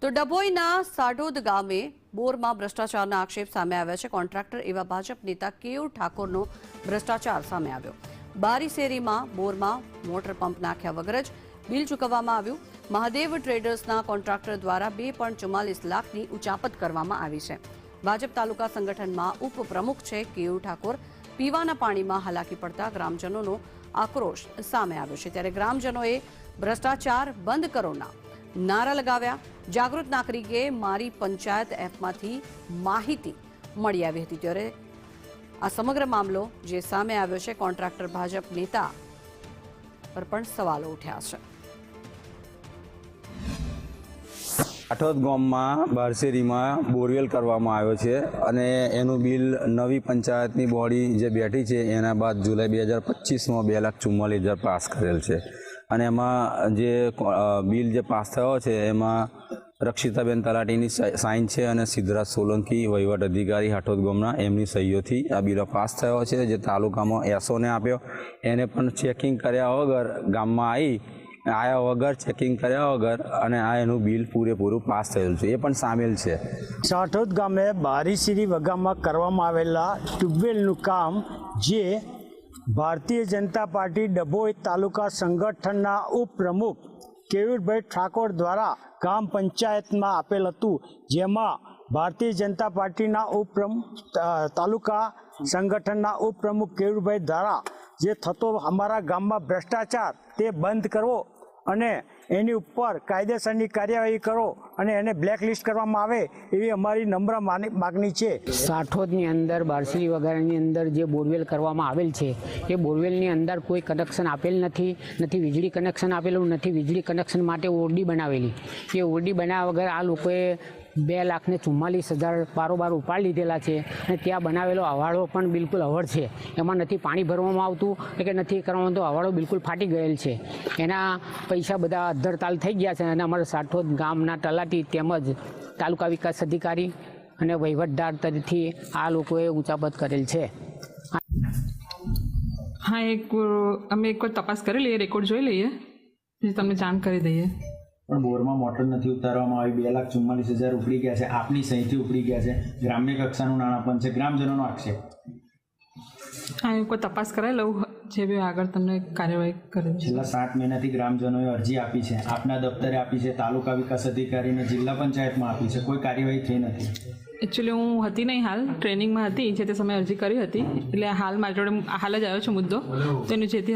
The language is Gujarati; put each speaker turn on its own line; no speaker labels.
તો ડભોઈના સાઢોદ ગામે બોરમાં ભ્રષ્ટાચારના આક્ષેપ સામે આવ્યા છે। કોન્ટ્રાક્ટર એવા ભાજપ નેતા કેયુર ઠાકોરનો ભ્રષ્ટાચાર સામે આવ્યો। બારી શેરીમાં બોરમાં મોટર પંપ નાખ્યા વગર જ બિલ ચૂકવવામાં આવ્યું। મહાદેવ ટ્રેડર્સના કોન્ટ્રાક્ટર દ્વારા 2.44 લાખની ઉચાપત કરવામાં આવી છે। ભાજપ તાલુકા સંગઠનમાં ઉપપ્રમુખ છે કેયુર ઠાકોર। પીવાના પાણીમાં હાલાકી પડતા ગ્રામજનોનો આક્રોશ સામે આવ્યો છે। ત્યારે ગ્રામજનોએ ભ્રષ્ટાચાર બંધ કરોના નારા લગાવ્યા। જાગૃત નાગરિકે મારી પંચાયત એપમાંથી માહિતી મળી આવી હતી। ત્યારે આ સમગ્ર મામલો જે સામે આવ્યો છે, કોન્ટ્રાક્ટર ભાજપ નેતા પર પણ સવાલો ઉઠ્યા છે।
સાઢોદ ગામમાં બારશેરીમાં બોરવેલ કરવામાં આવ્યો છે અને એનું બિલ નવી પંચાયતની બોડી જે બેઠી છે એના બાદ જુલાઈ 2025માં 2,44,000 પાસ કરેલ છે અને એમાં જે બિલ જે પાસ થયો છે એમાં રક્ષિતાબેન તલાટીની સાઇન છે અને સિદ્ધરાજ સોલંકી વહીવટ અધિકારી સાઢોદ ગામના એમની સહીઓથી આ બિલ પાસ થયો છે। જે તાલુકામાં એસઓને આપ્યો, એને પણ ચેકિંગ કર્યા વગર ગામમાં આવ્યા વગર ચેકિંગ કર્યા વગર અને આ એનું બિલ પૂરેપૂરું પાસ થયેલું છે, એ પણ સામેલ છે।
સાઢોદ ગામે બારીશેરી વગામાં કરવામાં આવેલા ટ્યુબવેલનું કામ જે ભારતીય જનતા પાર્ટી ડભોઈ તાલુકા સંગઠનના ઉપપ્રમુખ કેયુરભાઈ ઠાકોર દ્વારા ગામ પંચાયતમાં આપેલ હતું, જેમાં ભારતીય જનતા પાર્ટીના તાલુકા સંગઠનના ઉપપ્રમુખ કેયુરભાઈ દ્વારા જે થતો અમારા ગામમાં ભ્રષ્ટાચાર તે બંધ કરવો અને એની ઉપર કાયદેસરની કાર્યવાહી કરો અને એને બ્લેકલિસ્ટ કરવામાં આવે એવી અમારી નમ્ર માગણી છે।
સાઢોદની અંદર બારશેરી વગારની અંદર જે બોરવેલ કરવામાં આવેલ છે એ બોરવેલની અંદર કોઈ કનેક્શન આપેલ નથી, નથી વીજળી કનેક્શન આપેલું, નથી વીજળી કનેક્શન માટે ઓરડી બનાવેલી। એ ઓરડી બનાવ્યા વગર આ લોકોએ 2,44,000 બારોબાર ઉપાડી લીધેલા છે અને ત્યાં બનાવેલો હવાડો પણ બિલકુલ અવળ છે, એમાં નથી પાણી ભરવામાં આવતું કે નથી કરવામાં આવતું, હવાડો બિલકુલ ફાટી ગયેલ છે। એના પૈસા બધા અધ્ધરતાલ થઈ ગયા છે અને અમારા સાઢોદ ગામના તલાટી તેમજ તાલુકા વિકાસ અધિકારી અને વહીવટદાર તરફથી આ લોકોએ ઉચાપત કરેલ છે।
હા, અમે એકવાર તપાસ કરી લઈએ, રેકોર્ડ જોઈ લઈએ, પછી તમને જાણ કરી દઈએ।
પણ બોરમાં મોટર નથી ઉતારવામાં આવી, 2,44,000 ઉપડી ગયા છે, આપની સહીથી ઉપડી ગયા છે, ગ્રામ્ય કક્ષાનું નાણાં પણ છે, ગ્રામજનોનો આક્ષેપ।
હા, હું કોઈ તપાસ કરાવી લઉં, જે બી આગળ તમને કાર્યવાહી કરે।
છેલ્લા 7 મહિનાથી ગ્રામજનોએ અરજી આપી છે, આપના દફતરે આપી છે, તાલુકા વિકાસ અધિકારીને જિલ્લા પંચાયતમાં આપી છે, કોઈ કાર્યવાહી થઈ નથી।
એકચ્યુઅલી હું હતી નહીં, હાલ ટ્રેનિંગમાં હતી, જે તે સમયે અરજી કરી હતી, એટલે હાલ મારી જોડે હાલ જ આવ્યો છે મુદ્દો, તો એનું જેથી